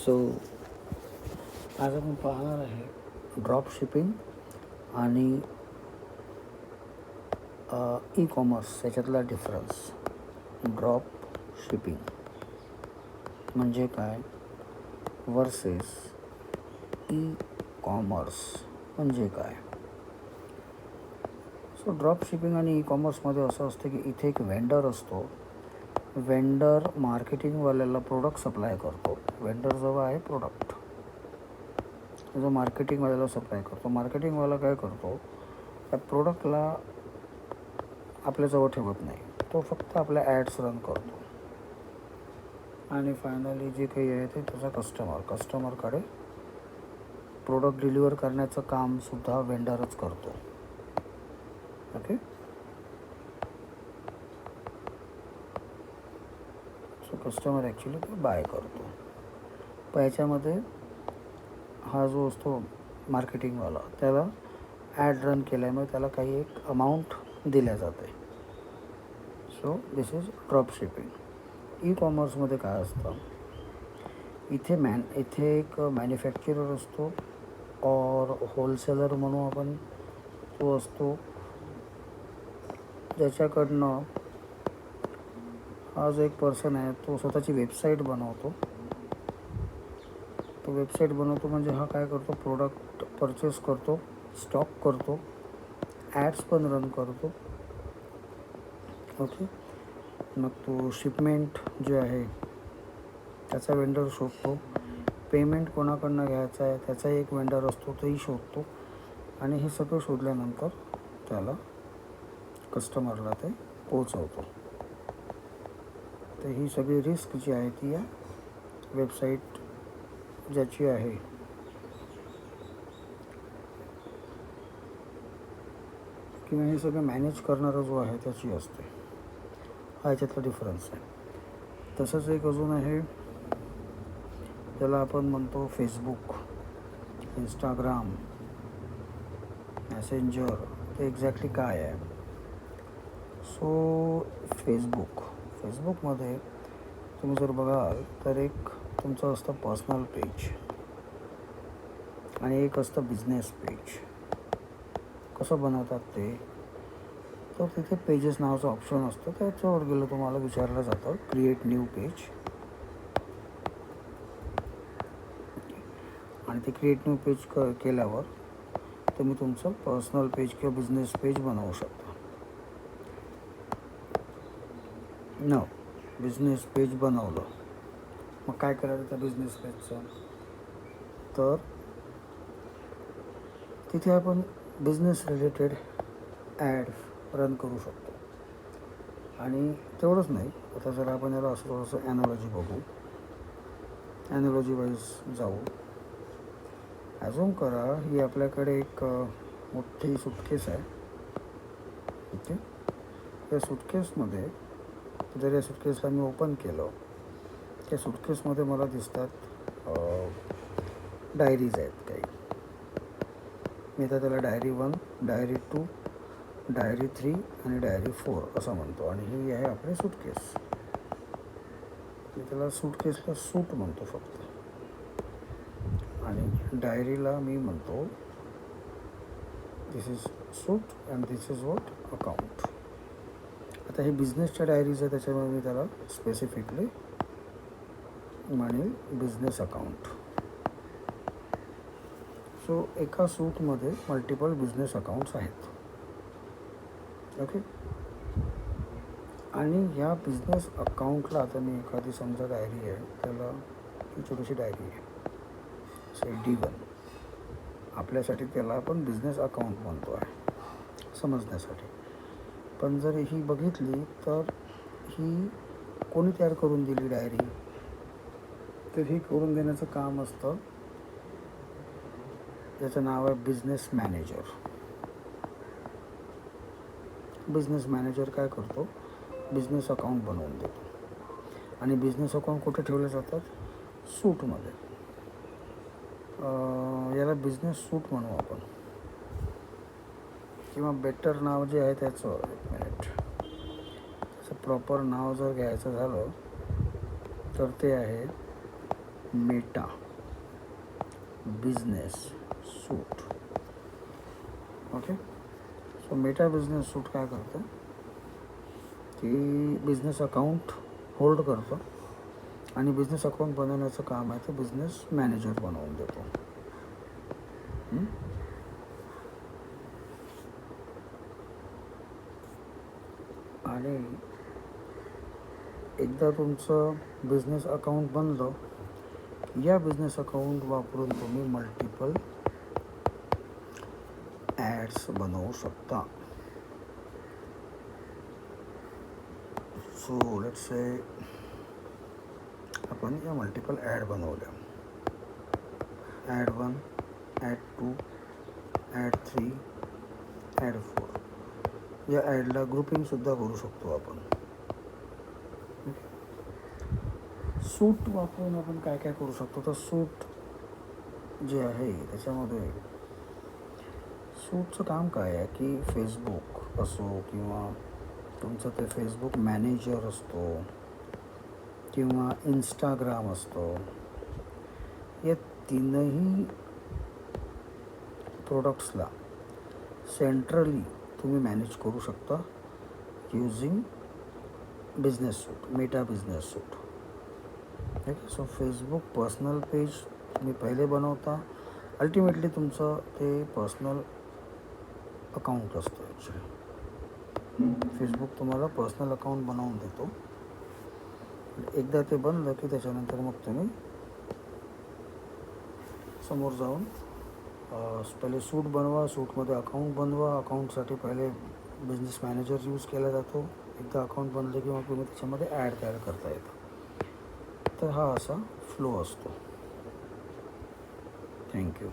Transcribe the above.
So आज आपण पाहणार आहे ड्रॉप शिपिंग आणि ई कॉमर्स याच्यातला डिफरन्स. ड्रॉप शिपिंग म्हणजे काय वर्सेस ई कॉमर्स म्हणजे काय. सो ड्रॉप शिपिंग आणि ई कॉमर्समध्ये असं असतं की इथे एक वेंडर असतो. वेंडर मार्केटिंगवाल्याला प्रोडक्ट सप्लाय करतो. वेंडर जवळ आहे प्रोडक्ट, जो मार्केटिंगवाल्याला सप्लाय करतो. मार्केटिंगवाला काय करतो, त्या प्रोडक्टला आपल्याजवळ ठेवत नाही, तो फक्त आपल्या ॲड्स रन करतो आणि फायनली जे काही आहे ते त्याचा कस्टमरकडे प्रोडक्ट डिलिव्हर करण्याचं कामसुद्धा वेंडरच करतो. ओके. सो कस्टमर ॲक्च्युली ते बाय करतो. पण याच्यामध्ये हा जो असतो मार्केटिंगवाला, त्याला ॲड रन केल्यामुळे त्याला काही एक अमाऊंट दिल्या जाते. So this is drop shipping. E कॉमर्समध्ये काय असतं, इथे एक मॅन्युफॅक्चरर असतो और होलसेलर म्हणून आपण तो असतो, ज्याच्याकडनं हा जो एक पर्सन आहे तो स्वतःची वेबसाईट बनवतो. तो वेबसाईट बनवतो म्हणजे हा काय करतो, प्रोडक्ट परचेस करतो, स्टॉक करतो, ॲड्स पण रन करतो. ओके. मग तो शिपमेंट जे आहे त्याचा वेंडर शोधतो. पेमेंट कोणाकडनं घ्यायचा आहे त्याचा एक वेंडर असतो, तोही शोधतो. आणि हे सगळं शोधल्यानंतर त्याला कस्टमरला ते पोचवतो. तर ही सगळी रिस्क जी आहे ती या वेबसाईट ज्याची आहे किंवा हे सगळं मॅनेज करणारा जो आहे त्याची असते. हा याच्यातला डिफरन्स आहे. तसंच एक अजून आहे, ज्याला आपण म्हणतो फेसबुक, इंस्टाग्राम, मेसेंजर. ते एक्झॅक्टली काय आहे. सो फेसबुकमध्ये तुम्ही जर बघाल तर एक तुमचं असतं पर्सनल पेज आणि एक असतं बिझनेस पेज. कसं बनवतात ते, तर तिथे पेजेस नावाचं ऑप्शन असतं. त्याच्यावर गेलं तुम्हाला विचारलं जातं क्रिएट न्यू पेज, आणि ते क्रिएट न्यू पेज केल्यावर तुम्ही तुमचं पर्सनल पेज किंवा बिझनेस पेज बनवू शकता. बिझनेस पेज बनवलं, मग काय करायचं त्या बिझनेस पेजचं, तर तिथे आपण बिझनेस रिलेटेड ॲड रन करू शकतो. आणि तेवढंच नाही, आता जर आपण याला असं थोडंसं ॲनॉलॉजी बघू, ॲनॉलॉजी वाईज जाऊ. ॲझ्युम करा ही आपल्याकडे एक मोठी सुटकेस आहे. ओके. या सुटकेसमध्ये जर या सुटकेसला मी ओपन केलं, त्या सुटकेसमध्ये मला दिसतात डायरीज आहेत काही. मी आता त्याला डायरी 1, डायरी 2, डायरी 3 आणि डायरी 4 असं म्हणतो. आणि ही आहे आपली सुटकेस. मी त्याला सुटकेसला सूट म्हणतो फक्त, आणि डायरीला मी म्हणतो this is suit and this is what account. आता हे बिझनेसच्या डायरीज आहे, त्याच्यामुळे मी त्याला स्पेसिफिकली म्हणेल बिझनेस अकाउंट. सो एका सूटमध्ये मल्टिपल बिझनेस अकाउंट्स आहेत. ओके. आणि ह्या बिझनेस अकाउंटला आता मी एखादी समजा डायरी आहे, त्याला ती छोटीशी डायरी आहे, सो D1. आपल्यासाठी त्याला आपण बिझनेस अकाउंट म्हणतो आहे समजण्यासाठी. पण जर ही बघितली तर ही कोणी तयार करून दिली डायरी, तर ही करून देण्याचं काम असतं, ज्याचं नाव आहे बिझनेस मॅनेजर. बिझनेस मॅनेजर काय करतो, बिझनेस अकाउंट बनवून देतो. आणि बिझनेस अकाउंट कुठे ठेवले जातात, सूटमध्ये. याला बिझनेस सूट म्हणू आपण, किंवा बेटर नाव जे आहे त्याचं, एक मिनिट, त्याचं प्रॉपर नाव जर घ्यायचं झालं तर ते आहे मेटा बिझनेस सूट. ओके, सो मेटा बिझनेस सूट काय करतं की बिझनेस अकाउंट होल्ड करतं आणि बिझनेस अकाउंट बनवण्याचं काम आहे ते बिझनेस मॅनेजर बनवून देतो. आणि एकदा तुमचं बिझनेस अकाउंट बनलं, या बिझनेस अकाउंट वापरून तुम्ही मल्टिपल ॲड्स बनवू शकता. सो लेट्स से आपण या मल्टिपल ॲड बनवल्या. Ad 1, ad 2, ad 3, ad 4. या ॲडला ग्रुपिंगसुद्धा करू शकतो आपण. सूट वापरून आपण काय काय करू शकतो, तर सूट जे आहे त्याच्यामध्ये सूटचं काम काय आहे की फेसबुक असो किंवा तुमचं ते फेसबुक मॅनेजर असतो किंवा इंस्टाग्राम असतो, या तीनही प्रोडक्ट्सला सेंट्रली तुम्ही मॅनेज करू शकता यूजिंग बिझनेस सूट, मेटा बिझनेस सूट. ठीक आहे. सो फेसबुक पर्सनल पेज तुम्ही पहिले बनवता. अल्टिमेटली तुमचं ते पर्सनल अकाउंट असतं. ॲक्च्युली फेसबुक तुम्हाला पर्सनल अकाउंट बनवून देतो. एकदा ते बनलं की त्याच्यानंतर मग तुम्ही समोर जाऊन पहिले सूट बनवा, सूटमध्ये अकाउंट बनवा. अकाउंटसाठी पहिले बिझनेस मॅनेजर यूज केला जातो. एकदा अकाउंट बनलं की मग तुम्ही त्याच्यामध्ये ॲड तयार करता येतं. तर हा असा फ्लो असतो. थँक्यू.